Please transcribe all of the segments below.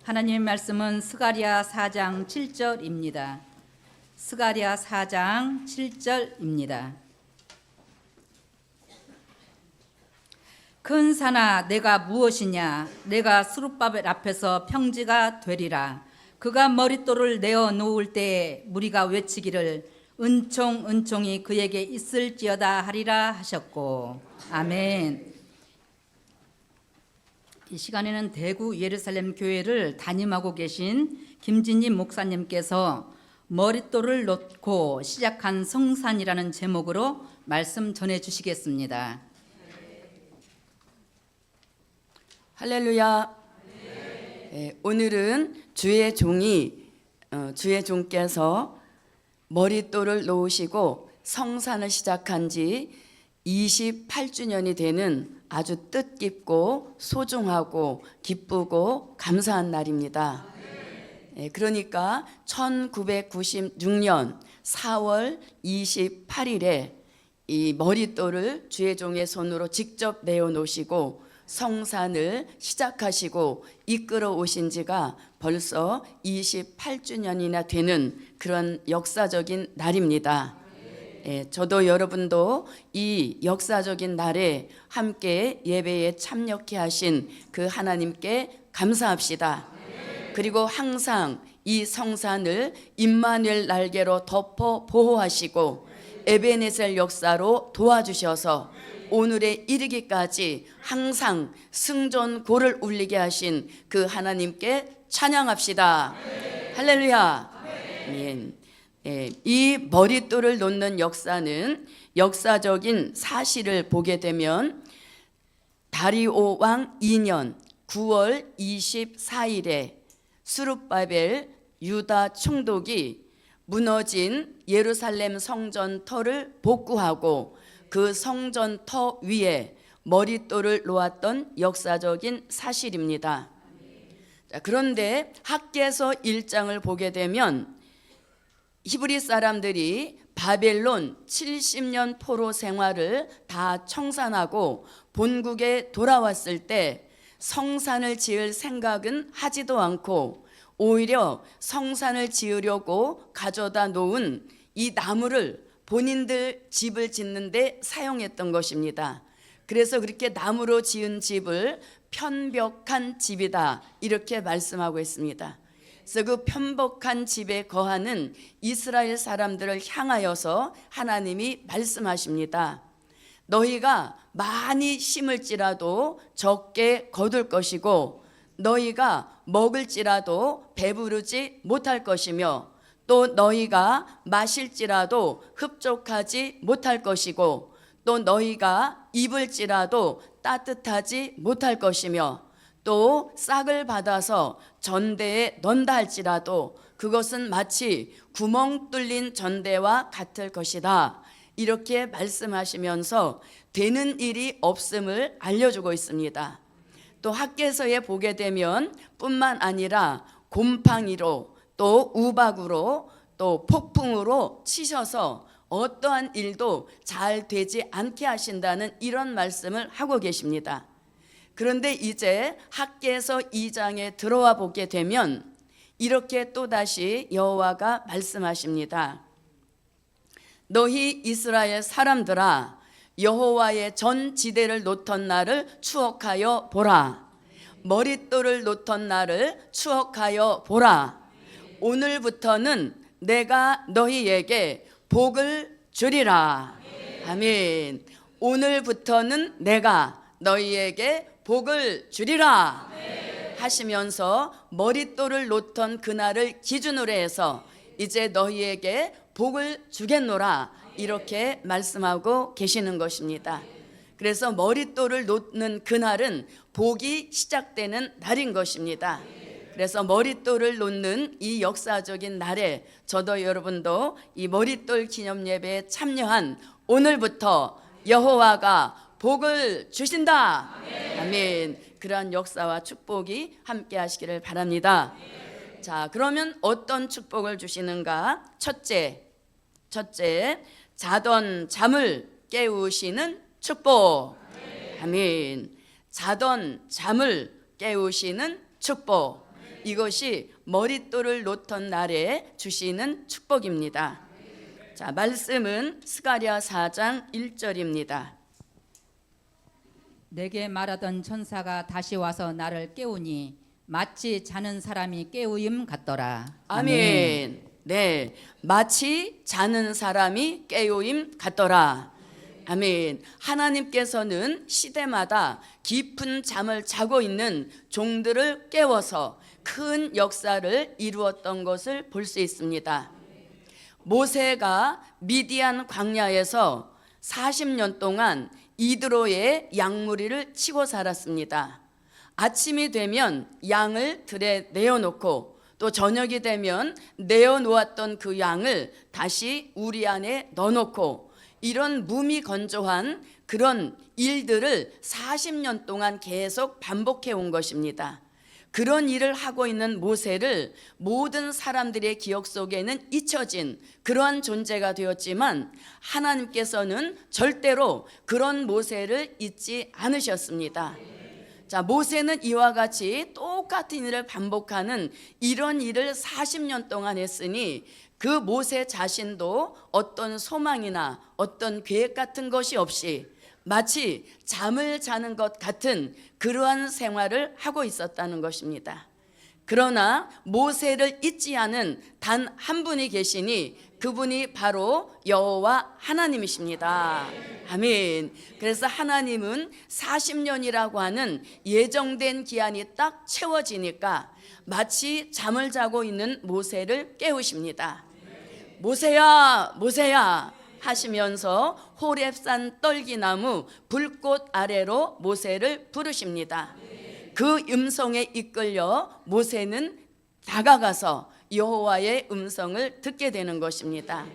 하나님의 말씀은 스가랴 4장 7절입니다. 스가랴 4장 7절입니다. 큰 산아 내가 무엇이냐, 내가 스룹바벨 앞에서 평지가 되리라. 그가 머릿돌을 내어 놓을 때에 무리가 외치기를 은총 은총이 그에게 있을지어다 하리라 하셨고. 아멘. 이 시간에는 대구 예루살렘 교회를 담임하고 계신 김진희 목사님께서 머릿돌을 놓고 시작한 성산이라는 제목으로 말씀 전해 주시겠습니다. 할렐루야. 오늘은 주의 종께서 머릿돌을 놓으시고 성산을 시작한 지 28주년이 되는 아주 뜻깊고 소중하고 기쁘고 감사한 날입니다. 그러니까 1996년 4월 28일에 이 머릿돌을 주의 종의 손으로 직접 내어놓으시고 성산을 시작하시고 이끌어 오신 지가 벌써 28주년이나 되는 그런 역사적인 날입니다. 저도 여러분도 이 역사적인 날에 함께 예배에 참여케 하신 그 하나님께 감사합시다. 그리고 항상 이 성산을 임마누엘 날개로 덮어 보호하시고 에베네셀 역사로 도와주셔서 오늘에 이르기까지 항상 승전고를 울리게 하신 그 하나님께 찬양합시다. 할렐루야. 아멘. 이 머릿돌을 놓는 역사는 역사적인 사실을 보게 되면 다리오 왕 2년 9월 24일에 스룹바벨 유다 총독이 무너진 예루살렘 성전터를 복구하고 그 성전터 위에 머릿돌을 놓았던 역사적인 사실입니다. 자, 그런데 학개서 1장을 보게 되면 히브리 사람들이 바벨론 70년 포로 생활을 다 청산하고 본국에 돌아왔을 때 성산을 지을 생각은 하지도 않고 오히려 성산을 지으려고 가져다 놓은 이 나무를 본인들 집을 짓는 데 사용했던 것입니다. 그래서 그렇게 나무로 지은 집을 편벽한 집이다 이렇게 말씀하고 있습니다. 그래서 그 편박한 집에 거하는 이스라엘 사람들을 향하여서 하나님이 말씀하십니다. 너희가 많이 심을지라도 적게 거둘 것이고 너희가 먹을지라도 배부르지 못할 것이며 또 너희가 마실지라도 흡족하지 못할 것이고 또 너희가 입을지라도 따뜻하지 못할 것이며 또 싹을 받아서 전대에 넣는다 할지라도 그것은 마치 구멍 뚫린 전대와 같을 것이다 이렇게 말씀하시면서 되는 일이 없음을 알려주고 있습니다. 또 학개서에 보게 되면 뿐만 아니라 곰팡이로 또 우박으로 또 폭풍으로 치셔서 어떠한 일도 잘 되지 않게 하신다는 이런 말씀을 하고 계십니다. 그런데 이제 학개서 2장에 들어와 보게 되면 이렇게 또다시 여호와가 말씀하십니다. 너희 이스라엘 사람들아 여호와의 전 지대를 놓던 날을 추억하여 보라. 머릿돌을 놓던 날을 추억하여 보라. 오늘부터는 내가 너희에게 복을 주리라. 아멘. 오늘부터는 내가 너희에게 복을 주리라 하시면서 머릿돌을 놓던 그날을 기준으로 해서 이제 너희에게 복을 주겠노라 이렇게 말씀하고 계시는 것입니다. 그래서 머릿돌을 놓는 그날은 복이 시작되는 날인 것입니다. 그래서 머릿돌을 놓는 이 역사적인 날에 저도 여러분도 이 머릿돌 기념 예배에 참여한 오늘부터 여호와가 복을 주신다. 아멘. 그러한 역사와 축복이 함께 하시기를 바랍니다. 자, 그러면 어떤 축복을 주시는가? 첫째, 자던 잠을 깨우시는 축복. 아멘. 자던 잠을 깨우시는 축복. 이것이 머릿돌을 놓던 날에 주시는 축복입니다. 자, 말씀은 스가랴 4장 1절입니다. 내게 말하던 천사가 다시 와서 나를 깨우니 마치 자는 사람이 깨우임 같더라. 아멘. 네, 마치 자는 사람이 깨우임 같더라. 아멘. 하나님께서는 시대마다 깊은 잠을 자고 있는 종들을 깨워서 큰 역사를 이루었던 것을 볼 수 있습니다. 모세가 미디안 광야에서 40년 동안 이드로의 양무리를 치고 살았습니다. 아침이 되면 양을 들에 내어놓고 또 저녁이 되면 내어놓았던 그 양을 다시 우리 안에 넣어놓고 이런 무미건조한 그런 일들을 40년 동안 계속 반복해 온 것입니다. 그런 일을 하고 있는 모세를 모든 사람들의 기억 속에는 잊혀진 그러한 존재가 되었지만 하나님께서는 절대로 그런 모세를 잊지 않으셨습니다. 자, 모세는 이와 같이 똑같은 일을 반복하는 이런 일을 40년 동안 했으니 그 모세 자신도 어떤 소망이나 어떤 계획 같은 것이 없이 마치 잠을 자는 것 같은 그러한 생활을 하고 있었다는 것입니다. 그러나 모세를 잊지 않은 단 한 분이 계시니 그분이 바로 여호와 하나님이십니다. 아멘. 그래서 하나님은 40년이라고 하는 예정된 기한이 딱 채워지니까 마치 잠을 자고 있는 모세를 깨우십니다. 모세야, 모세야 하시면서 호렙산 떨기나무 불꽃 아래로 모세를 부르십니다. 그 음성에 이끌려 모세는 다가가서 여호와의 음성을 듣게 되는 것입니다.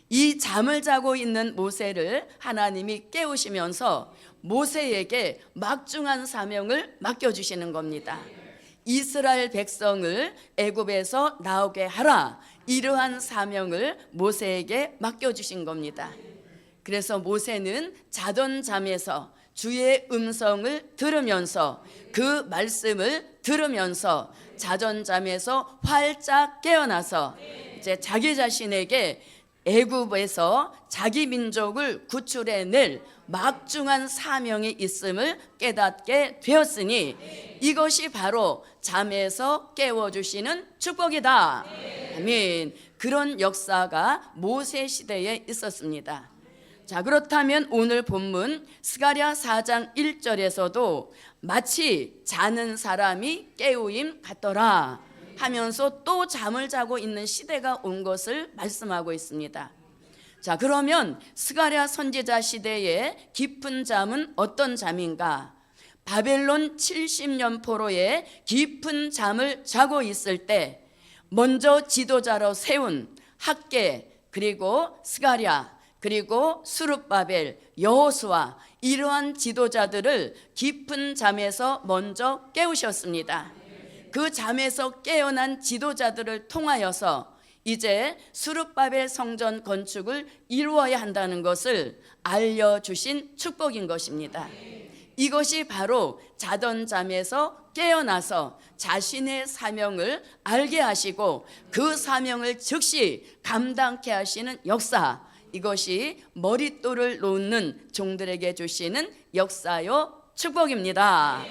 이 잠을 자고 있는 모세를 하나님이 깨우시면서 모세에게 막중한 사명을 맡겨주시는 겁니다. 이스라엘 백성을 애굽에서 나오게 하라, 이러한 사명을 모세에게 맡겨주신 겁니다. 그래서 모세는 자던 잠에서 주의 음성을 들으면서 그 말씀을 들으면서 자던 잠에서 활짝 깨어나서 이제 자기 자신에게 애굽에서 자기 민족을 구출해낼 막중한 사명이 있음을 깨닫게 되었으니 이것이 바로 잠에서 깨워주시는 축복이다. 아멘. 그런 역사가 모세 시대에 있었습니다. 자, 그렇다면 오늘 본문 스가랴 4장 1절에서도 마치 자는 사람이 깨우임 같더라 하면서 또 잠을 자고 있는 시대가 온 것을 말씀하고 있습니다. 자, 그러면 스가랴 선지자 시대의 깊은 잠은 어떤 잠인가? 바벨론 70년 포로의 깊은 잠을 자고 있을 때 먼저 지도자로 세운 학개, 그리고 스가랴, 그리고 스룹바벨, 여호수아, 이러한 지도자들을 깊은 잠에서 먼저 깨우셨습니다. 그 잠에서 깨어난 지도자들을 통하여서 이제 스룹바벨 성전 건축을 이루어야 한다는 것을 알려주신 축복인 것입니다. 이것이 바로 자던 잠에서 깨어나서 자신의 사명을 알게 하시고 그 사명을 즉시 감당케 하시는 역사, 이것이 머릿돌을 놓는 종들에게 주시는 역사요 축복입니다.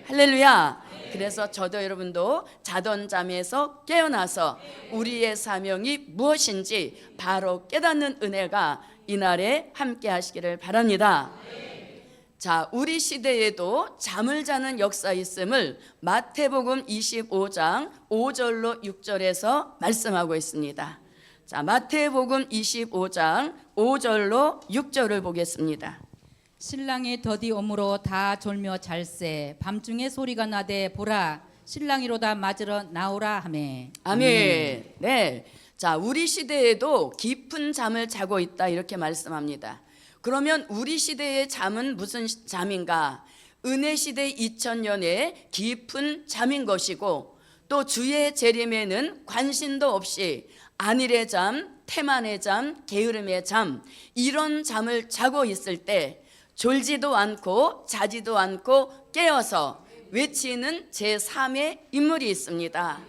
할렐루야. 그래서 저도 여러분도 자던 잠에서 깨어나서 우리의 사명이 무엇인지 바로 깨닫는 은혜가 이날에 함께 하시기를 바랍니다. 자, 우리 시대에도 잠을 자는 역사 있음을 마태복음 25장 5절로 6절에서 말씀하고 있습니다. 자, 마태복음 25장 5절로 6절을 보겠습니다. 신랑이 더디 오므로 다 졸며 잘세 밤중에 소리가 나되 보라 신랑이로다 맞으러 나오라 하매. 아멘. 네. 자, 우리 시대에도 깊은 잠을 자고 있다 이렇게 말씀합니다. 그러면 우리 시대의 잠은 무슨 잠인가? 은혜 시대 2000년의 깊은 잠인 것이고 또 주의 재림에는 관심도 없이 안일의 잠, 태만의 잠, 게으름의 잠, 이런 잠을 자고 있을 때 졸지도 않고 자지도 않고 깨어서 외치는 제3의 인물이 있습니다.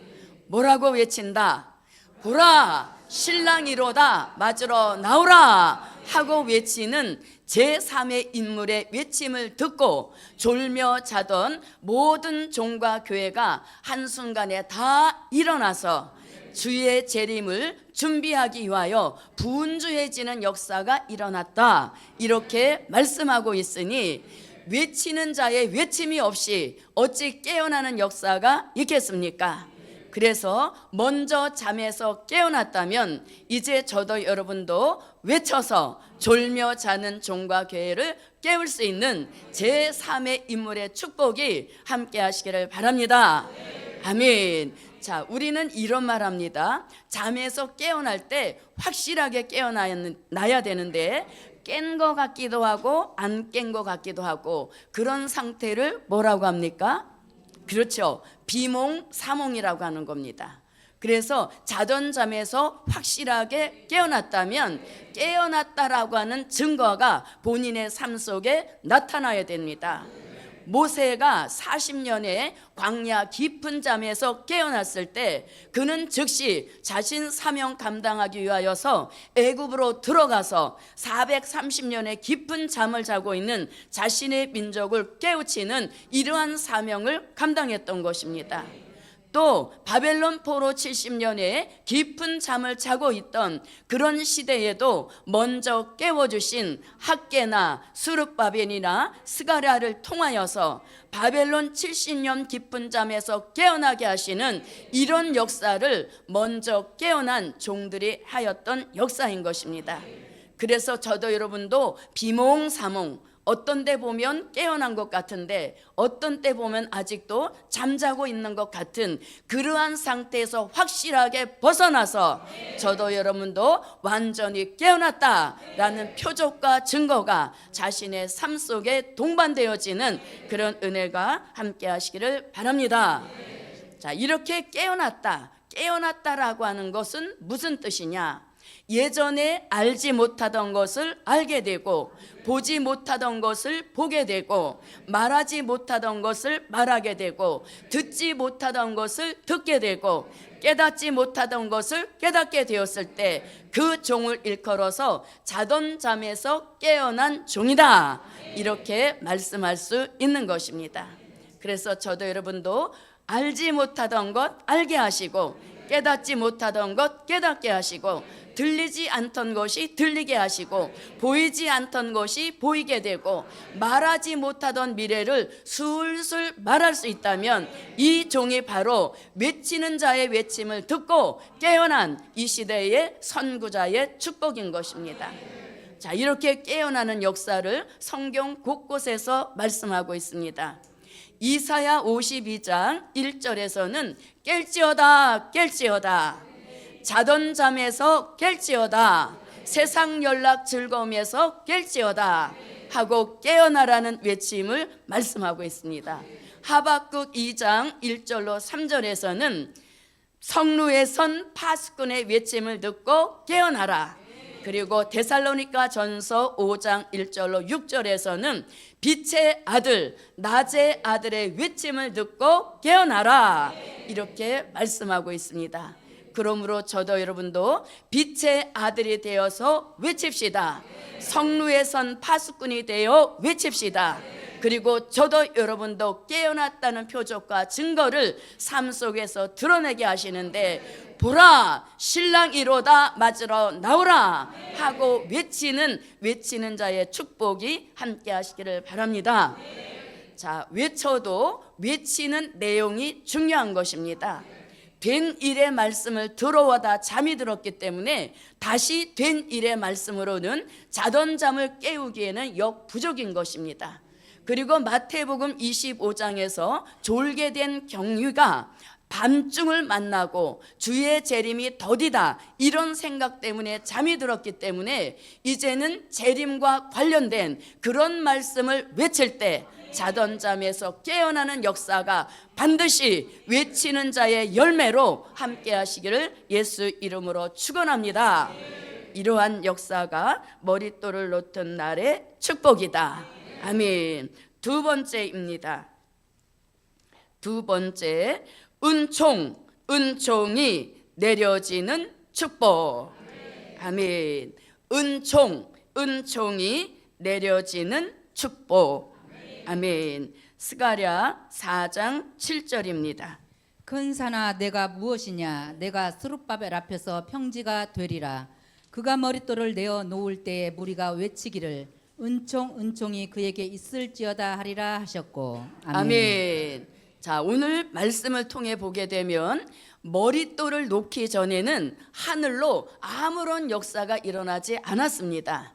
뭐라고 외친다? 보라, 신랑이로다, 맞으러 나오라 하고 외치는 제3의 인물의 외침을 듣고 졸며 자던 모든 종과 교회가 한순간에 다 일어나서 주의 재림을 준비하기 위하여 분주해지는 역사가 일어났다, 이렇게 말씀하고 있으니 외치는 자의 외침이 없이 어찌 깨어나는 역사가 있겠습니까? 그래서 먼저 잠에서 깨어났다면 이제 저도 여러분도 외쳐서 졸며 자는 종과 교회를 깨울 수 있는 제3의 인물의 축복이 함께 하시기를 바랍니다. 아멘. 자, 우리는 이런 말 합니다. 잠에서 깨어날 때 확실하게 깨어나야 되는데 깬 것 같기도 하고 안 깬 것 같기도 하고 그런 상태를 뭐라고 합니까? 그렇죠. 비몽사몽이라고 하는 겁니다. 그래서 자던 잠에서 확실하게 깨어났다면 깨어났다라고 하는 증거가 본인의 삶 속에 나타나야 됩니다. 모세가 40년의 광야 깊은 잠에서 깨어났을 때 그는 즉시 자신 사명 감당하기 위하여서 애굽으로 들어가서 430년의 깊은 잠을 자고 있는 자신의 민족을 깨우치는 이러한 사명을 감당했던 것입니다. 또 바벨론 포로 70년의 깊은 잠을 자고 있던 그런 시대에도 먼저 깨워주신 학개나 수룹바벤이나 스가랴를 통하여서 바벨론 70년 깊은 잠에서 깨어나게 하시는 이런 역사를 먼저 깨어난 종들이 하였던 역사인 것입니다. 그래서 저도 여러분도 비몽사몽, 어떤 때 보면 깨어난 것 같은데 어떤 때 보면 아직도 잠자고 있는 것 같은 그러한 상태에서 확실하게 벗어나서 저도 여러분도 완전히 깨어났다라는 표적과 증거가 자신의 삶 속에 동반되어지는 그런 은혜가 함께 하시기를 바랍니다. 자, 이렇게 깨어났다라고 하는 것은 무슨 뜻이냐? 예전에 알지 못하던 것을 알게 되고 보지 못하던 것을 보게 되고 말하지 못하던 것을 말하게 되고 듣지 못하던 것을 듣게 되고 깨닫지 못하던 것을 깨닫게 되었을 때 그 종을 일컬어서 자던 잠에서 깨어난 종이다, 이렇게 말씀할 수 있는 것입니다. 그래서 저도 여러분도 알지 못하던 것 알게 하시고 깨닫지 못하던 것 깨닫게 하시고 들리지 않던 것이 들리게 하시고 보이지 않던 것이 보이게 되고 말하지 못하던 미래를 술술 말할 수 있다면 이 종이 바로 외치는 자의 외침을 듣고 깨어난 이 시대의 선구자의 축복인 것입니다. 자, 이렇게 깨어나는 역사를 성경 곳곳에서 말씀하고 있습니다. 이사야 52장 1절에서는 깰지어다 깰지어다, 자던 잠에서 깰지어다, 세상 연락 즐거움에서 깰지어다 하고 깨어나라는 외침을 말씀하고 있습니다. 하박국 2장 1절로 3절에서는 성루에 선 파수꾼의 외침을 듣고 깨어나라, 그리고 데살로니가 전서 5장 1절로 6절에서는 빛의 아들 낮의 아들의 외침을 듣고 깨어나라, 이렇게 말씀하고 있습니다. 그러므로 저도 여러분도 빛의 아들이 되어서 외칩시다. 성루에 선 파수꾼이 되어 외칩시다. 그리고 저도 여러분도 깨어났다는 표적과 증거를 삶 속에서 드러내게 하시는데 보라, 신랑이로다, 맞으러 나오라 하고 외치는 자의 축복이 함께 하시기를 바랍니다. 자, 외쳐도 외치는 내용이 중요한 것입니다. 된 일의 말씀을 들어오다 잠이 들었기 때문에 다시 된 일의 말씀으로는 자던 잠을 깨우기에는 역부족인 것입니다. 그리고 마태복음 25장에서 졸게 된 경유가 밤중을 만나고 주의 재림이 더디다, 이런 생각 때문에 잠이 들었기 때문에 이제는 재림과 관련된 그런 말씀을 외칠 때 자던 잠에서 깨어나는 역사가 반드시 외치는 자의 열매로 함께 하시기를 예수 이름으로 축원합니다. 이러한 역사가 머릿돌을 놓던 날의 축복이다. 아멘. 두 번째입니다. 두 번째, 은총이 내려지는 축복. 아멘. 은총이 내려지는 축복. 아멘. 스가랴 4장 7절입니다. 큰 산아 내가 무엇이냐 내가 스룹바벨 앞에서 평지가 되리라. 그가 머릿돌을 내어 놓을 때에 무리가 외치기를 은총이 그에게 있을지어다 하리라 하셨고. 아멘. 자, 오늘 말씀을 통해 보게 되면 머릿돌을 놓기 전에는 하늘로 아무런 역사가 일어나지 않았습니다.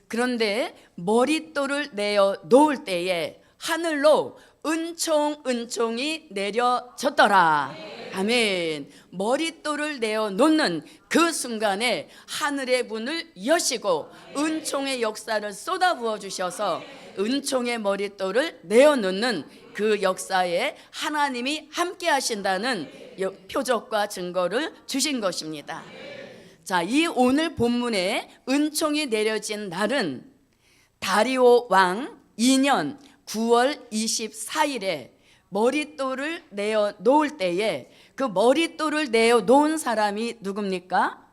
그런데 머릿돌을 내어 놓을 때에 하늘로 은총이 내려졌더라. 아멘. 머릿돌을 내어 놓는 그 순간에 하늘의 문을 여시고 은총의 역사를 쏟아부어 주셔서 은총의 머릿돌을 내어 놓는 그 역사에 하나님이 함께 하신다는 표적과 증거를 주신 것입니다. 자, 이 오늘 본문에 은총이 내려진 날은 다리오 왕 2년 9월 24일에 머릿돌을 내어 놓을 때에 그 머릿돌을 내어 놓은 사람이 누굽니까?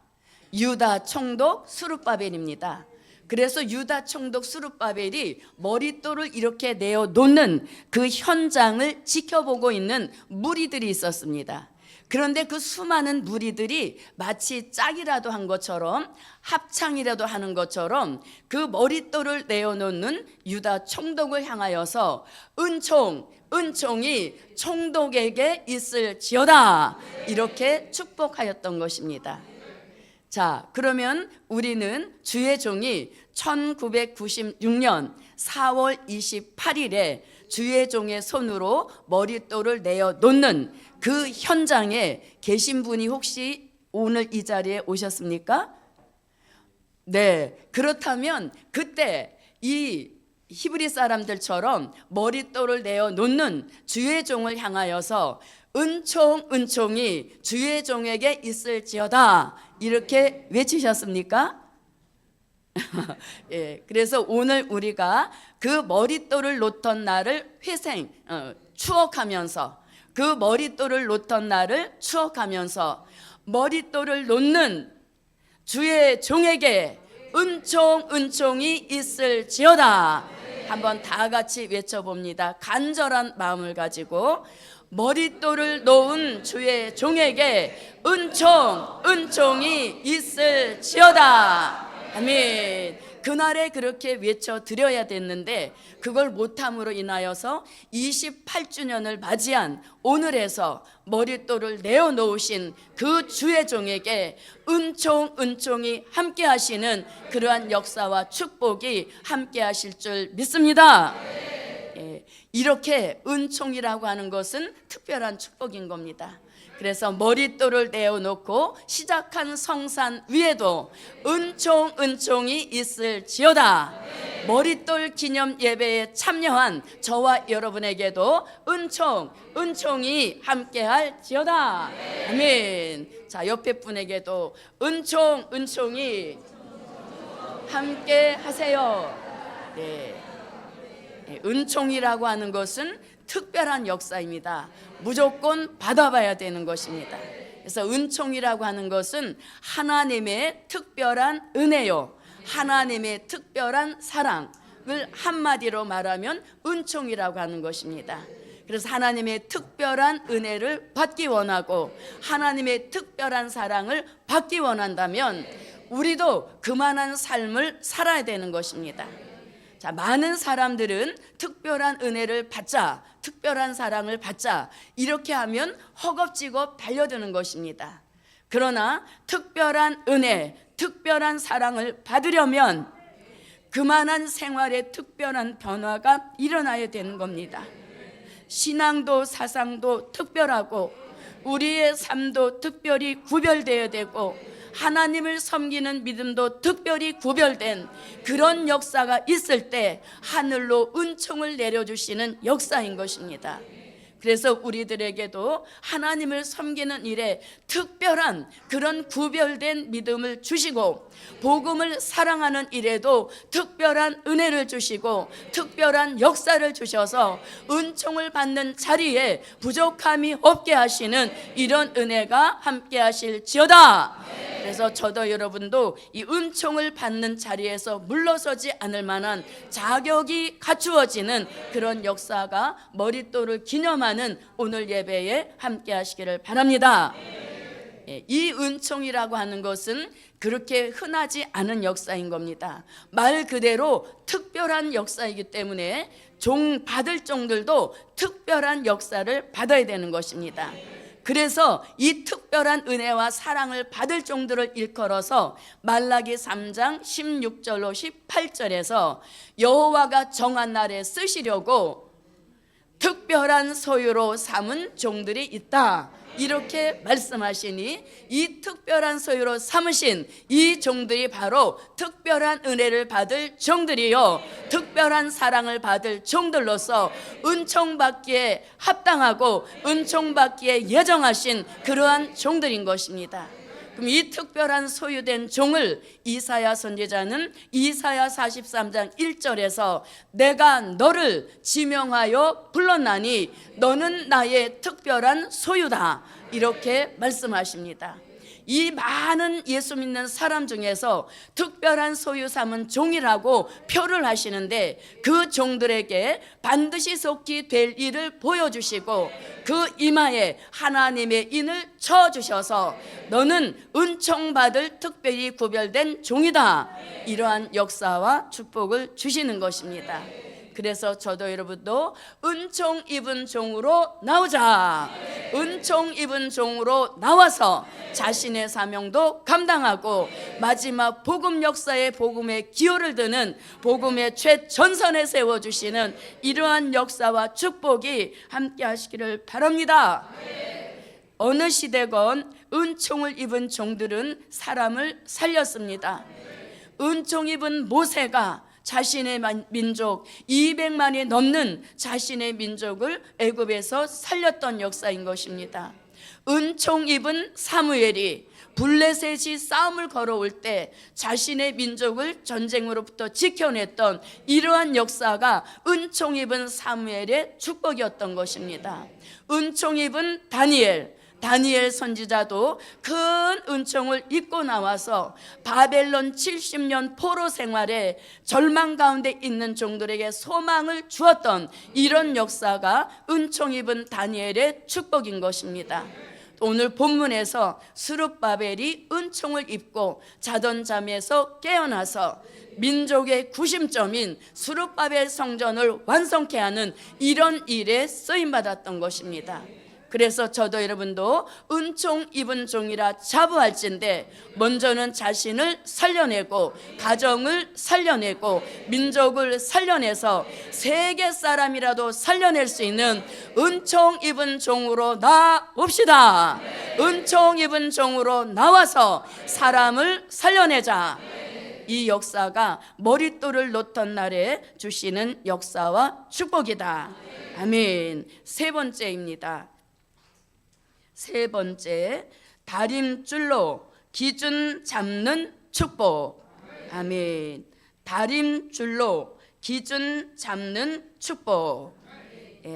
유다 총독 스룹바벨입니다. 그래서 유다 총독 스룹바벨이 머릿돌을 이렇게 내어 놓는 그 현장을 지켜보고 있는 무리들이 있었습니다. 그런데 그 수많은 무리들이 마치 짝이라도 한 것처럼 합창이라도 하는 것처럼 그 머릿돌을 내어놓는 유다 총독을 향하여서 은총이 총독에게 있을지어다 이렇게 축복하였던 것입니다. 자, 그러면 우리는 주의 종이 1996년 4월 28일에 주의 종의 손으로 머릿돌을 내어 놓는 그 현장에 계신 분이 혹시 오늘 이 자리에 오셨습니까? 네, 그렇다면 그때 이 히브리 사람들처럼 머릿돌을 내어 놓는 주의 종을 향하여서 은총이 주의 종에게 있을지어다 이렇게 외치셨습니까? 예, 그래서 오늘 우리가 그 머릿돌을 놓던 날을 추억하면서 그 머릿돌을 놓던 날을 추억하면서 머릿돌을 놓는 주의 종에게 은총이 있을지어다 한번 다 같이 외쳐봅니다. 간절한 마음을 가지고 머릿돌을 놓은 주의 종에게 은총이 있을지어다. 아멘. 그날에 그렇게 외쳐드려야 됐는데 그걸 못함으로 인하여서 28주년을 맞이한 오늘에서 머릿돌을 내어놓으신 그 주의 종에게 은총이 함께 하시는 그러한 역사와 축복이 함께 하실 줄 믿습니다. 예, 이렇게 은총이라고 하는 것은 특별한 축복인 겁니다. 그래서 머릿돌을 내어놓고 시작한 성산 위에도 은총이 있을지어다. 머릿돌 기념 예배에 참여한 저와 여러분에게도 은총이 함께할지어다. 아멘. 자, 옆에 분에게도 은총이 함께하세요. 네. 은총이라고 하는 것은 특별한 역사입니다. 무조건 받아봐야 되는 것입니다. 그래서 은총이라고 하는 것은 하나님의 특별한 은혜요, 하나님의 특별한 사랑을 한마디로 말하면 은총이라고 하는 것입니다. 그래서 하나님의 특별한 은혜를 받기 원하고 하나님의 특별한 사랑을 받기 원한다면 우리도 그만한 삶을 살아야 되는 것입니다. 자, 많은 사람들은 특별한 은혜를 받자, 특별한 사랑을 받자 이렇게 하면 허겁지겁 달려드는 것입니다. 그러나 특별한 은혜, 특별한 사랑을 받으려면 그만한 생활에 특별한 변화가 일어나야 되는 겁니다. 신앙도 사상도 특별하고 우리의 삶도 특별히 구별되어야 되고 하나님을 섬기는 믿음도 특별히 구별된 그런 역사가 있을 때 하늘로 은총을 내려주시는 역사인 것입니다. 그래서 우리들에게도 하나님을 섬기는 일에 특별한 그런 구별된 믿음을 주시고, 복음을 사랑하는 일에도 특별한 은혜를 주시고 특별한 역사를 주셔서 은총을 받는 자리에 부족함이 없게 하시는 이런 은혜가 함께 하실지어다. 그래서 저도 여러분도 이 은총을 받는 자리에서 물러서지 않을 만한 자격이 갖추어지는 그런 역사가 머릿돌을 기념하는 오늘 예배에 함께 하시기를 바랍니다. 이 은총이라고 하는 것은 그렇게 흔하지 않은 역사인 겁니다. 말 그대로 특별한 역사이기 때문에 종 받을 종들도 특별한 역사를 받아야 되는 것입니다. 그래서 이 특별한 은혜와 사랑을 받을 종들을 일컬어서 말라기 3장 16절로 18절에서 여호와가 정한 날에 쓰시려고 특별한 소유로 삼은 종들이 있다, 이렇게 말씀하시니 이 특별한 소유로 삼으신 이 종들이 바로 특별한 은혜를 받을 종들이요, 특별한 사랑을 받을 종들로서 은총받기에 합당하고 은총받기에 예정하신 그러한 종들인 것입니다. 그럼 이 특별한 소유된 종을 이사야 선지자는 이사야 43장 1절에서 내가 너를 지명하여 불렀나니 너는 나의 특별한 소유다, 이렇게 말씀하십니다. 이 많은 예수 믿는 사람 중에서 특별한 소유 삼은 종이라고 표를 하시는데, 그 종들에게 반드시 속히 될 일을 보여주시고 그 이마에 하나님의 인을 쳐주셔서 너는 은총받을 특별히 구별된 종이다, 이러한 역사와 축복을 주시는 것입니다. 그래서 저도 여러분도 은총 입은 종으로 나오자. 은총 입은 종으로 나와서 자신의 사명도 감당하고 마지막 복음 역사의 복음의 기호를 드는 복음의 최전선에 세워주시는 이러한 역사와 축복이 함께 하시기를 바랍니다. 어느 시대건 은총을 입은 종들은 사람을 살렸습니다. 은총 입은 모세가 자신의 민족 200만이 넘는 자신의 민족을 애굽에서 살렸던 역사인 것입니다. 은총 입은 사무엘이 블레셋이 싸움을 걸어올 때 자신의 민족을 전쟁으로부터 지켜냈던 이러한 역사가 은총 입은 사무엘의 축복이었던 것입니다. 은총 입은 다니엘 선지자도 큰 은총을 입고 나와서 바벨론 70년 포로 생활에 절망 가운데 있는 종들에게 소망을 주었던 이런 역사가 은총 입은 다니엘의 축복인 것입니다. 오늘 본문에서 스룹바벨이 은총을 입고 자던 잠에서 깨어나서 민족의 구심점인 스룹바벨 성전을 완성케 하는 이런 일에 쓰임받았던 것입니다. 그래서 저도 여러분도 은총 입은 종이라 자부할진대 먼저는 자신을 살려내고 가정을 살려내고 민족을 살려내서 세계 사람이라도 살려낼 수 있는 은총 입은 종으로 나옵시다. 은총 입은 종으로 나와서 사람을 살려내자. 이 역사가 머릿돌을 놓던 날에 주시는 역사와 축복이다. 아멘. 세 번째입니다. 세 번째, 다림줄로 기준 잡는 축복. 아멘. 다림줄로 기준 잡는 축복.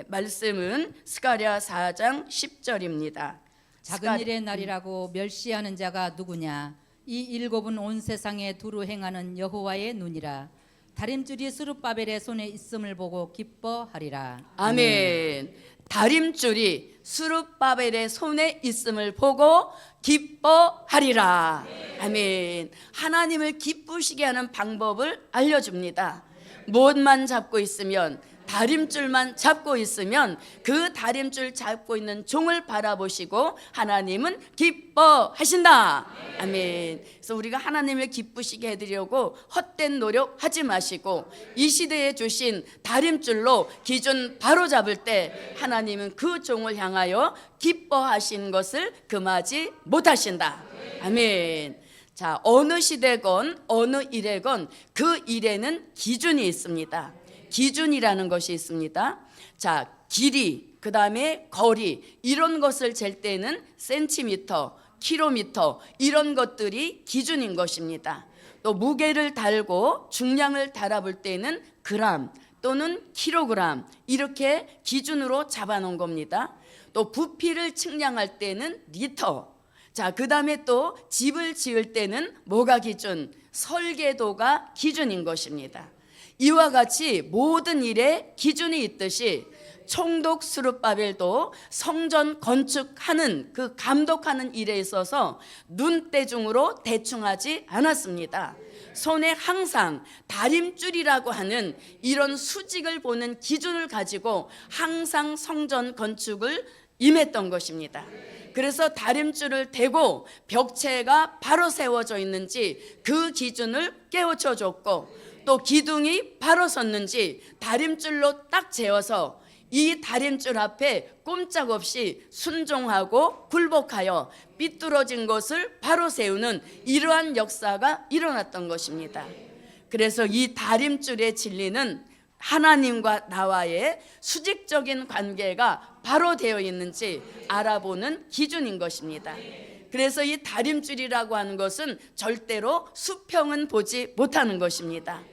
말씀은 스가랴 4장 10절입니다. 작은 일의 날이라고 멸시하는 자가 누구냐? 이 일곱은 온 세상에 두루 행하는 여호와의 눈이라. 다림줄이 스룹바벨의 손에 있음을 보고 기뻐하리라. 아멘. 다림줄이 스룹바벨의 손에 있음을 보고 기뻐하리라. 아멘. 하나님을 기쁘시게 하는 방법을 알려줍니다. 무엇만 잡고 있으면, 다림줄만 잡고 있으면 그 다림줄 잡고 있는 종을 바라보시고 하나님은 기뻐하신다. 아멘. 그래서 우리가 하나님을 기쁘시게 해드리려고 헛된 노력 하지 마시고 이 시대에 주신 다림줄로 기준 바로 잡을 때 하나님은 그 종을 향하여 기뻐하신 것을 금하지 못하신다. 아멘. 자, 어느 시대건 어느 일에건 그 일에는 기준이 있습니다. 기준이라는 것이 있습니다. 자, 길이 그 다음에 거리, 이런 것을 잴 때는 센티미터, 킬로미터, 이런 것들이 기준인 것입니다. 또 무게를 달고 중량을 달아볼 때는 그람 또는 킬로그램, 이렇게 기준으로 잡아놓은 겁니다. 또 부피를 측량할 때는 리터. 자, 그 다음에 또 집을 지을 때는 뭐가 기준? 설계도가 기준인 것입니다. 이와 같이 모든 일에 기준이 있듯이 총독 스룹바벨도 성전 건축하는 그 감독하는 일에 있어서 눈대중으로 대충하지 않았습니다. 손에 항상 다림줄이라고 하는 이런 수직을 보는 기준을 가지고 항상 성전 건축을 임했던 것입니다. 그래서 다림줄을 대고 벽체가 바로 세워져 있는지 그 기준을 깨우쳐 줬고, 또 기둥이 바로 섰는지 다림줄로 딱 재어서 이 다림줄 앞에 꼼짝없이 순종하고 굴복하여 삐뚤어진 것을 바로 세우는 이러한 역사가 일어났던 것입니다. 그래서 이 다림줄의 진리는 하나님과 나와의 수직적인 관계가 바로 되어 있는지 알아보는 기준인 것입니다. 그래서 이 다림줄이라고 하는 것은 절대로 수평은 보지 못하는 것입니다.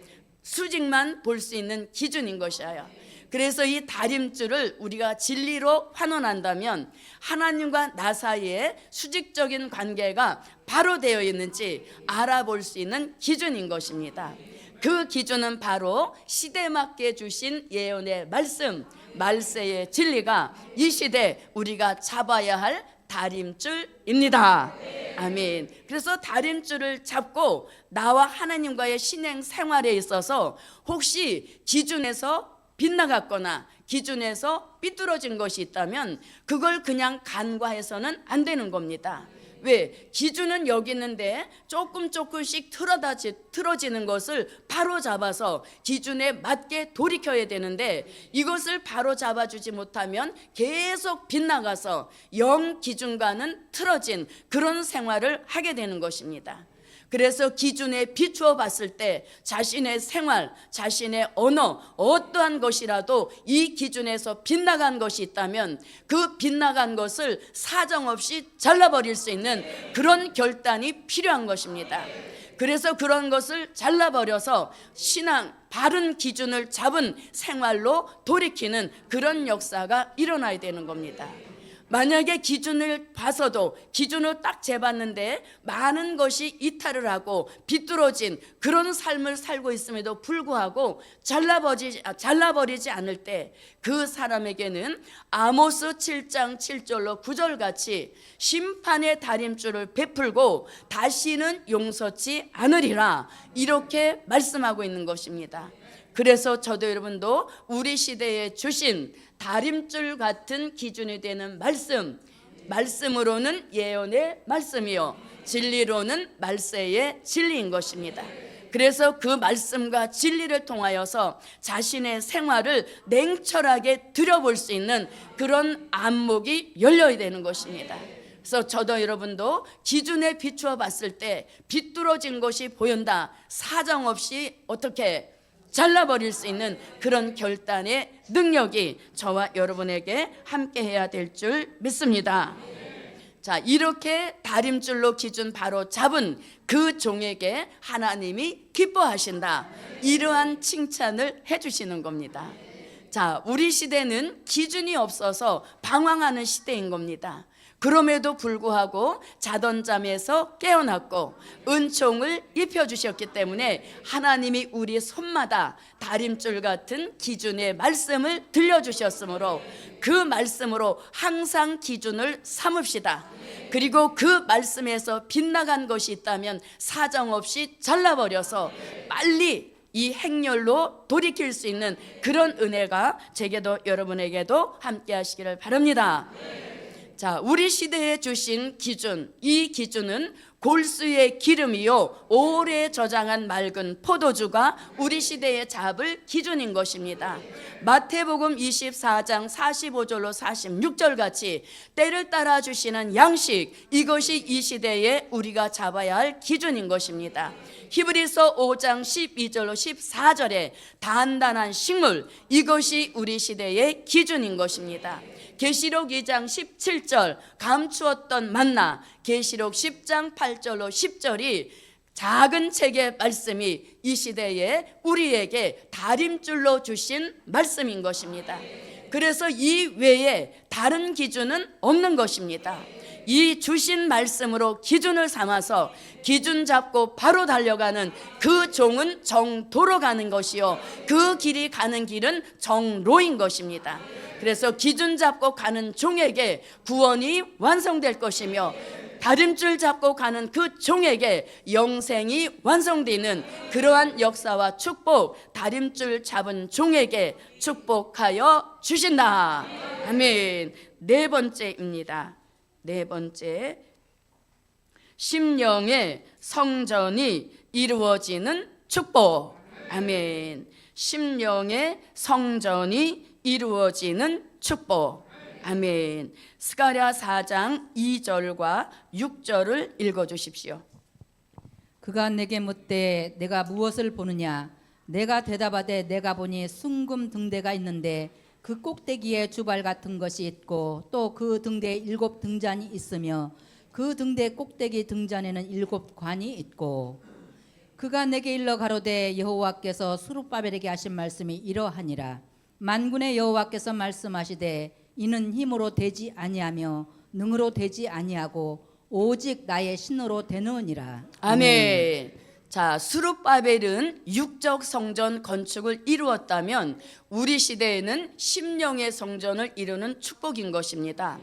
수직만 볼 수 있는 기준인 것이에요. 그래서 이 다림줄을 우리가 진리로 환원한다면 하나님과 나 사이에 수직적인 관계가 바로 되어 있는지 알아볼 수 있는 기준인 것입니다. 그 기준은 바로 시대 맞게 주신 예언의 말씀, 말세의 진리가 이 시대 우리가 잡아야 할 다림줄입니다. 아멘. 그래서 다림줄을 잡고 나와 하나님과의 신행 생활에 있어서 혹시 기준에서 빗나갔거나 기준에서 삐뚤어진 것이 있다면 그걸 그냥 간과해서는 안 되는 겁니다. 왜? 기준은 여기 있는데 조금씩 틀어지는 것을 바로 잡아서 기준에 맞게 돌이켜야 되는데, 이것을 바로 잡아주지 못하면 계속 빗나가서 영 기준과는 틀어진 그런 생활을 하게 되는 것입니다. 그래서 기준에 비추어 봤을 때 자신의 생활, 자신의 언어, 어떠한 것이라도 이 기준에서 빗나간 것이 있다면 그 빗나간 것을 사정없이 잘라버릴 수 있는 그런 결단이 필요한 것입니다. 그래서 그런 것을 잘라버려서 신앙, 바른 기준을 잡은 생활로 돌이키는 그런 역사가 일어나야 되는 겁니다. 만약에 기준을 봐서도 기준을 딱 재봤는데 많은 것이 이탈을 하고 비뚤어진 그런 삶을 살고 있음에도 불구하고 잘라버리지 않을 때 그 사람에게는 아모스 7장 7절로 9절 같이 심판의 다림줄을 베풀고 다시는 용서치 않으리라, 이렇게 말씀하고 있는 것입니다. 그래서 저도 여러분도 우리 시대에 주신 다림줄 같은 기준이 되는 말씀으로는 예언의 말씀이요, 진리로는 말세의 진리인 것입니다. 그래서 그 말씀과 진리를 통하여서 자신의 생활을 냉철하게 들여볼 수 있는 그런 안목이 열려야 되는 것입니다. 그래서 저도 여러분도 기준에 비추어 봤을 때 비뚤어진 것이 보인다, 사정없이 어떻게 잘라버릴 수 있는 그런 결단의 능력이 저와 여러분에게 함께 해야 될 줄 믿습니다. 자, 이렇게 다림줄로 기준 바로 잡은 그 종에게 하나님이 기뻐하신다, 이러한 칭찬을 해주시는 겁니다. 자, 우리 시대는 기준이 없어서 방황하는 시대인 겁니다. 그럼에도 불구하고 자던 잠에서 깨어났고 은총을 입혀주셨기 때문에 하나님이 우리 손마다 다림줄 같은 기준의 말씀을 들려주셨으므로 그 말씀으로 항상 기준을 삼읍시다. 그리고 그 말씀에서 빗나간 것이 있다면 사정없이 잘라버려서 빨리 이 행렬로 돌이킬 수 있는 그런 은혜가 제게도 여러분에게도 함께 하시기를 바랍니다. 자, 우리 시대에 주신 기준, 이 기준은 골수의 기름이요 오래 저장한 맑은 포도주가 우리 시대에 잡을 기준인 것입니다. 마태복음 24장 45절로 46절 같이 때를 따라 주시는 양식, 이것이 이 시대에 우리가 잡아야 할 기준인 것입니다. 히브리서 5장 12절로 14절에 단단한 식물, 이것이 우리 시대의 기준인 것입니다. 계시록 2장 17절 감추었던 만나, 계시록 10장 8절로 10절이 작은 책의 말씀이 이 시대에 우리에게 다림줄로 주신 말씀인 것입니다. 그래서 이 외에 다른 기준은 없는 것입니다. 이 주신 말씀으로 기준을 삼아서 기준 잡고 바로 달려가는 그 종은 정도로 가는 것이요, 그 길이 가는 길은 정로인 것입니다. 그래서 기준 잡고 가는 종에게 구원이 완성될 것이며, 다림줄 잡고 가는 그 종에게 영생이 완성되는 그러한 역사와 축복, 다림줄 잡은 종에게 축복하여 주신다. 아멘. 네 번째입니다. 네 번째, 심령의 성전이 이루어지는 축복. 아멘. 심령의 성전이 이루어지는 축복. 아멘. 스가랴 4장 2절과 6절을 읽어주십시오. 그가 내게 묻되 내가 무엇을 보느냐? 내가 대답하되 내가 보니 순금 등대가 있는데 그 꼭대기에 주발 같은 것이 있고 또 그 등대에 7 등잔이 있으며 그 등대 꼭대기 등잔에는 7 관이 있고, 그가 내게 일러 가로되 여호와께서 스룹바벨에게 하신 말씀이 이러하니라. 만군의 여호와께서 말씀하시되 이는 힘으로 되지 아니하며 능으로 되지 아니하고 오직 나의 신으로 되느니라. 아멘. 자, 스룹바벨은 육적 성전 건축을 이루었다면 우리 시대에는 심령의 성전을 이루는 축복인 것입니다.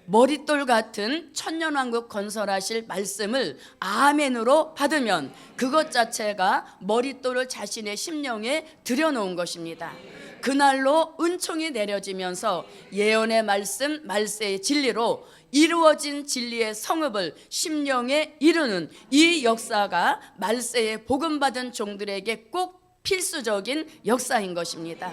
머릿돌 같은 천년왕국 건설하실 말씀을 아멘으로 받으면 그것 자체가 머릿돌을 자신의 심령에 들여놓은 것입니다. 그날로 은총이 내려지면서 예언의 말씀, 말세의 진리로 이루어진 진리의 성읍을 심령에 이루는 이 역사가 말세에 복음받은 종들에게 꼭 필수적인 역사인 것입니다.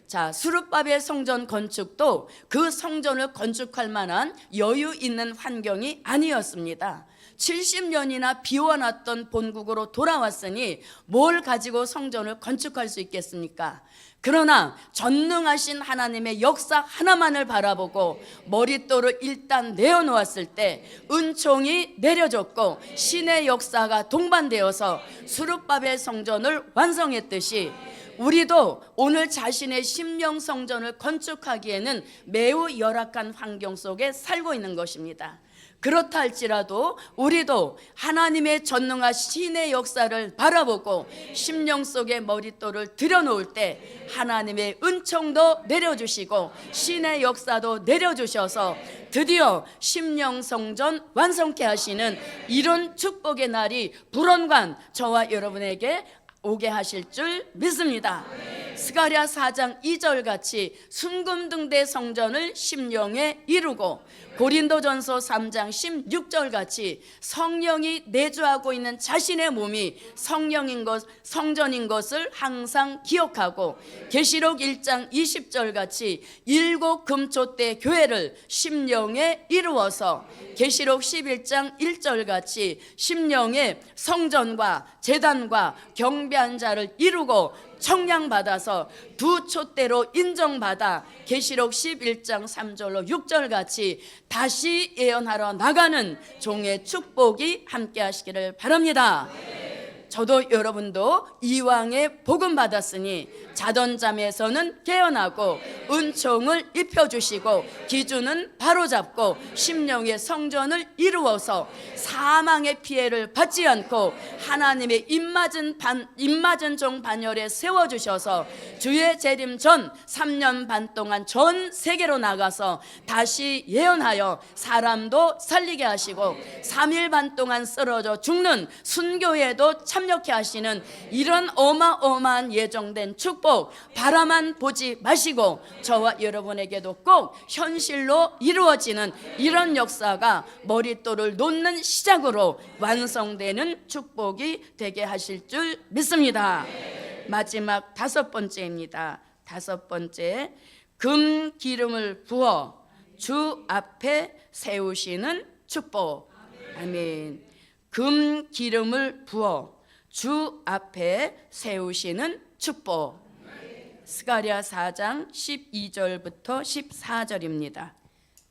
자, 스룹바벨 성전 건축도 그 성전을 건축할 만한 여유 있는 환경이 아니었습니다. 70년이나 비워놨던 본국으로 돌아왔으니 뭘 가지고 성전을 건축할 수 있겠습니까? 그러나 전능하신 하나님의 역사 하나만을 바라보고 머릿돌을 일단 내어놓았을 때 은총이 내려졌고 신의 역사가 동반되어서 스룹바벨 성전을 완성했듯이 우리도 오늘 자신의 심령 성전을 건축하기에는 매우 열악한 환경 속에 살고 있는 것입니다. 그렇다 할지라도 우리도 하나님의 전능하신 신의 역사를 바라보고 심령 속에 머릿돌을 들여놓을 때 하나님의 은총도 내려주시고 신의 역사도 내려주셔서 드디어 심령 성전 완성케 하시는 이런 축복의 날이 불언간 저와 여러분에게 오게 하실 줄 믿습니다. 스가랴 4장 2절 같이 순금등대 성전을 심령에 이루고 고린도전서 3장 16절 같이 성령이 내주하고 있는 자신의 몸이 성령인 것, 성전인 것을 항상 기억하고 계시록 1장 20절 같이 7 금초대 교회를 심령에 이루어서 계시록 11장 1절 같이 심령에 성전과 제단과 경배한 자를 이루고 청량받아서 두 촛대로 인정받아 계시록 11장 3절로 6절 같이 다시 예언하러 나가는 종의 축복이 함께 하시기를 바랍니다. 저도 여러분도 이왕에 복음 받았으니 자던잠에서는 깨어나고 은총을 입혀주시고 기준은 바로잡고 심령의 성전을 이루어서 사망의 피해를 받지 않고 하나님의 입맞은 종 반열에 세워주셔서 주의 재림 전 3년 반 동안 전 세계로 나가서 다시 예언하여 사람도 살리게 하시고 3일 반 동안 쓰러져 죽는 순교에도 참여케 하시는 이런 어마어마한 예정된 축복 바라만 보지 마시고 저와 여러분에게도 꼭 현실로 이루어지는 이런 역사가 머릿돌을 놓는 시작으로 완성되는 축복이 되게 하실 줄 믿습니다. 마지막 5번째입니다. 5번째, 금 기름을 부어 주 앞에 세우시는 축복. 아멘. 금 기름을 부어 주 앞에 세우시는 축복. 스가랴 4장 12절부터 14절입니다.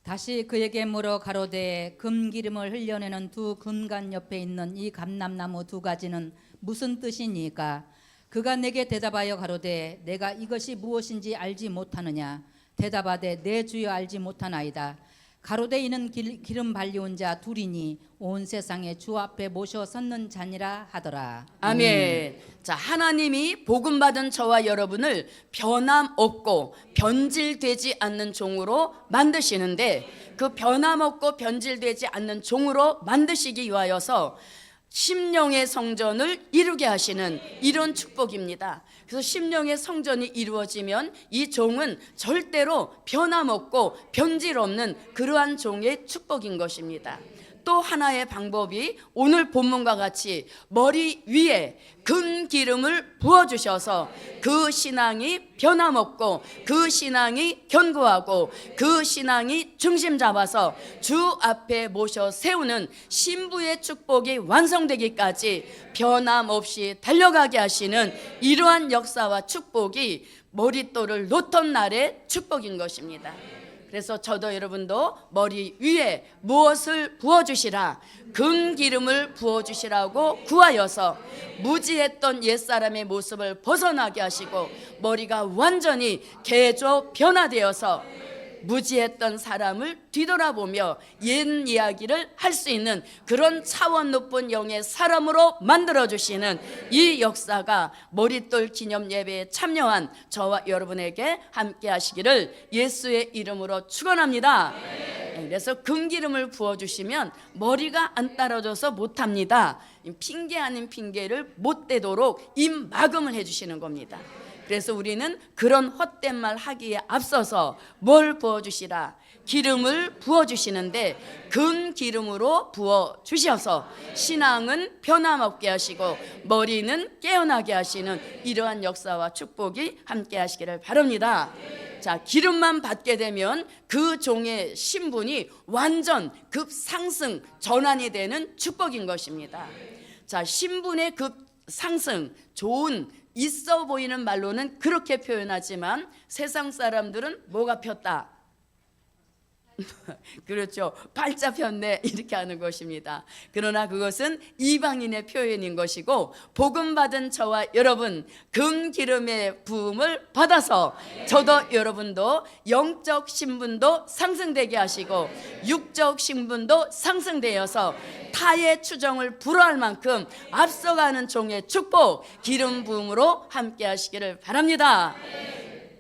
다시 그에게 물어 가로되 금기름을 흘려내는 두 금관 옆에 있는 이 감람나무 두 가지는 무슨 뜻이니까? 그가 내게 대답하여 가로되 내가 이것이 무엇인지 알지 못하느냐? 대답하되 내 주여 알지 못하나이다. 가로되 이는 기름 발리온 자 둘이니 온 세상에 주 앞에 모셔 섰는 자니라 하더라. 아멘. 자, 하나님이 복음 받은 저와 여러분을 변함없고 변질되지 않는 종으로 만드시는데, 그 변함없고 변질되지 않는 종으로 만드시기 위하여서 심령의 성전을 이루게 하시는 이런 축복입니다. 그래서 심령의 성전이 이루어지면 이 종은 절대로 변함없고 변질 없는 그러한 종의 축복인 것입니다. 또 하나의 방법이 오늘 본문과 같이 머리 위에 금기름을 부어주셔서 그 신앙이 변함없고 그 신앙이 견고하고 그 신앙이 중심 잡아서 주 앞에 모셔 세우는 신부의 축복이 완성되기까지 변함없이 달려가게 하시는 이러한 역사와 축복이 머릿돌을 놓던 날의 축복인 것입니다. 그래서 저도 여러분도 머리 위에 무엇을 부어주시라, 금기름을 부어주시라고 구하여서 무지했던 옛사람의 모습을 벗어나게 하시고 머리가 완전히 개조 변화되어서 무지했던 사람을 뒤돌아보며 옛 이야기를 할 수 있는 그런 차원 높은 영의 사람으로 만들어주시는 이 역사가 머릿돌 기념 예배에 참여한 저와 여러분에게 함께 하시기를 예수의 이름으로 축원합니다. 그래서 금기름을 부어주시면 머리가 안 따라줘서 못합니다. 핑계 아닌 핑계를 못 대도록 입막음을 해주시는 겁니다. 그래서 우리는 그런 헛된 말 하기에 앞서서 뭘 부어주시라? 기름을 부어주시는데 금기름으로 부어주셔서 신앙은 변함없게 하시고 머리는 깨어나게 하시는 이러한 역사와 축복이 함께 하시기를 바랍니다. 자, 기름만 받게 되면 그 종의 신분이 완전 급상승 전환이 되는 축복인 것입니다. 자, 신분의 급상승, 좋은 있어 보이는 말로는 그렇게 표현하지만 세상 사람들은 뭐가 폈다? 그렇죠. 팔자 폈네 이렇게 하는 것입니다. 그러나 그것은 이방인의 표현인 것이고 복음 받은 저와 여러분 금기름의 부음을 받아서 저도 여러분도 영적 신분도 상승되게 하시고 육적 신분도 상승되어서 타의 추정을 불허할 만큼 앞서가는 종의 축복 기름 부음으로 함께 하시기를 바랍니다.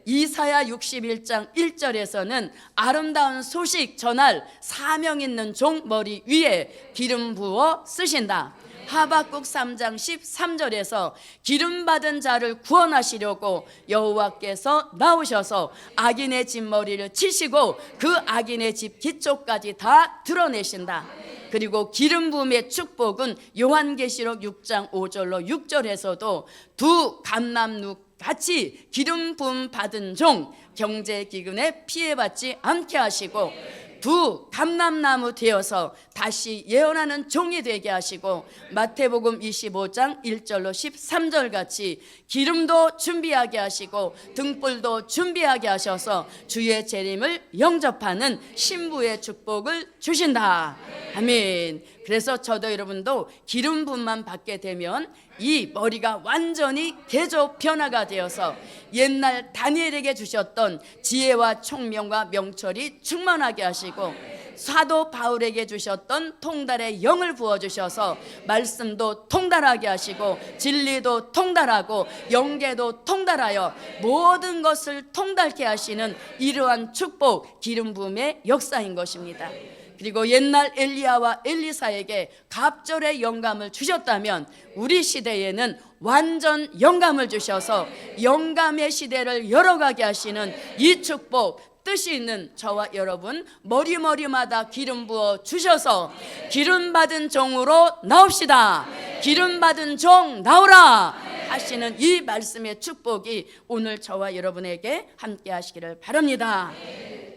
이사야 61장 1절에서는 아름다운 소식 전할 사명 있는 종 머리 위에 기름 부어 쓰신다. 하박국 3장 13절에서 기름 받은 자를 구원하시려고 여호와께서 나오셔서 악인의 집 머리를 치시고 그 악인의 집 기초까지 다 드러내신다. 그리고 기름 부음의 축복은 요한계시록 6장 5절로 6절에서도 두 감람누 같이 기름 부음 받은 종 경제 기근에 피해받지 않게 하시고 두 감람나무 되어서 다시 예언하는 종이 되게 하시고 마태복음 25장 1절로 13절 같이 기름도 준비하게 하시고 등불도 준비하게 하셔서 주의 재림을 영접하는 신부의 축복을 주신다. 아멘. 그래서 저도 여러분도 기름 부음만 받게 되면 이 머리가 완전히 개조 변화가 되어서 옛날 다니엘에게 주셨던 지혜와 총명과 명철이 충만하게 하시고 사도 바울에게 주셨던 통달의 영을 부어주셔서 말씀도 통달하게 하시고 진리도 통달하고 영계도 통달하여 모든 것을 통달케 하시는 이러한 축복 기름 부음의 역사인 것입니다. 그리고 옛날 엘리야와 엘리사에게 갑절의 영감을 주셨다면 우리 시대에는 완전 영감을 주셔서 영감의 시대를 열어가게 하시는 이 축복 뜻이 있는 저와 여러분 머리마다 기름 부어 주셔서 기름 받은 종으로 나옵시다. 기름 받은 종 나오라 하시는 이 말씀의 축복이 오늘 저와 여러분에게 함께 하시기를 바랍니다.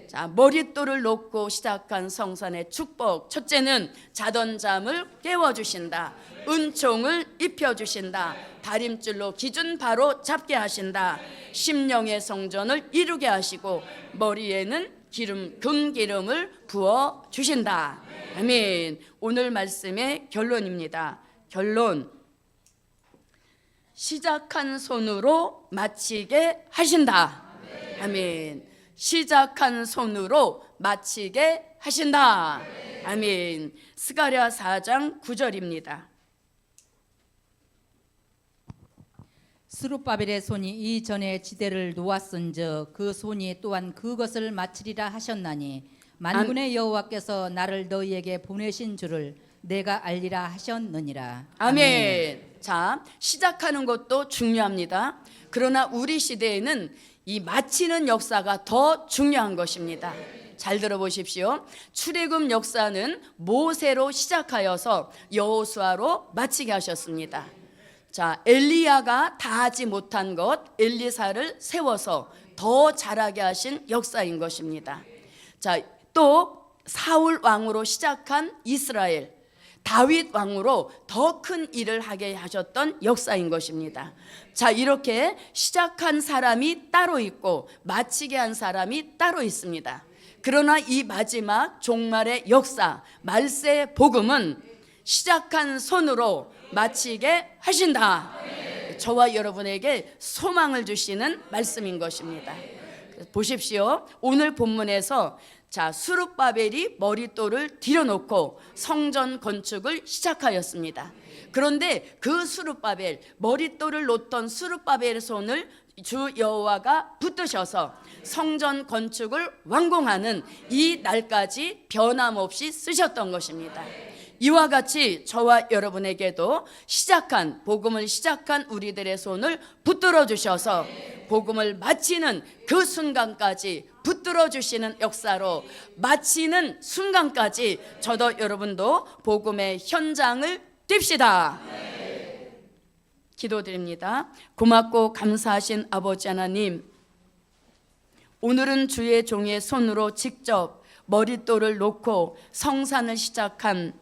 자, 머릿돌을 놓고 시작한 성산의 축복. 첫째는 자던 잠을 깨워주신다. 은총을 입혀주신다. 다림줄로 기준 바로 잡게 하신다. 심령의 성전을 이루게 하시고 머리에는 금기름을 부어 주신다. 아멘. 오늘 말씀의 결론입니다. 결론. 시작한 손으로 마치게 하신다. 아멘. 시작한 손으로 마치게 하신다. 아멘. 스가랴 4장 9절입니다. 스룹바벨의 손이 이전에 지대를 놓았은즉 그 손이 또한 그것을 마치리라 하셨나니 만군의 여호와께서 나를 너희에게 보내신 줄을 내가 알리라 하셨느니라. 아멘. 자, 시작하는 것도 중요합니다. 그러나 우리 시대에는 이 마치는 역사가 더 중요한 것입니다. 잘 들어보십시오. 출애굽 역사는 모세로 시작하여서 여호수아로 마치게 하셨습니다. 자, 엘리야가 다 하지 못한 것 엘리사를 세워서 더 잘하게 하신 역사인 것입니다. 자, 또 사울 왕으로 시작한 이스라엘, 다윗 왕으로 더 큰 일을 하게 하셨던 역사인 것입니다. 자, 이렇게 시작한 사람이 따로 있고 마치게 한 사람이 따로 있습니다. 그러나 이 마지막 종말의 역사, 말세의 복음은 시작한 손으로 마치게 하신다. 저와 여러분에게 소망을 주시는 말씀인 것입니다. 보십시오. 오늘 본문에서 자, 스룹바벨이 머릿돌을 들여놓고 성전 건축을 시작하였습니다. 그런데 그 스룹바벨, 머릿돌을 놓던 스룹바벨의 손을 주 여호와가 붙드셔서 성전 건축을 완공하는 이 날까지 변함없이 쓰셨던 것입니다. 이와 같이 저와 여러분에게도 시작한 복음을 시작한 우리들의 손을 붙들어 주셔서 복음을 마치는 그 순간까지 붙들어 주시는 역사로 마치는 순간까지 저도 여러분도 복음의 현장을 뜁시다. 기도드립니다. 고맙고 감사하신 아버지 하나님, 오늘은 주의 종의 손으로 직접 머릿돌을 놓고 성산을 시작한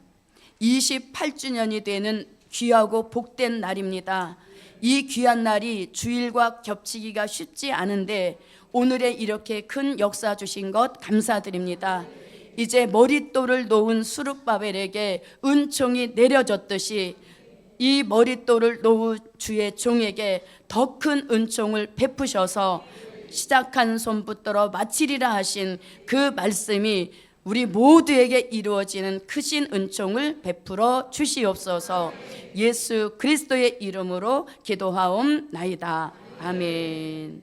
28주년이 되는 귀하고 복된 날입니다. 이 귀한 날이 주일과 겹치기가 쉽지 않은데 오늘에 이렇게 큰 역사 주신 것 감사드립니다. 이제 머릿돌을 놓은 스룹바벨에게 은총이 내려졌듯이 이 머릿돌을 놓은 주의 종에게 더 큰 은총을 베푸셔서 시작한 손 붙들어 마치리라 하신 그 말씀이 우리 모두에게 이루어지는 크신 은총을 베풀어 주시옵소서. 예수 그리스도의 이름으로 기도하옵나이다. 아멘.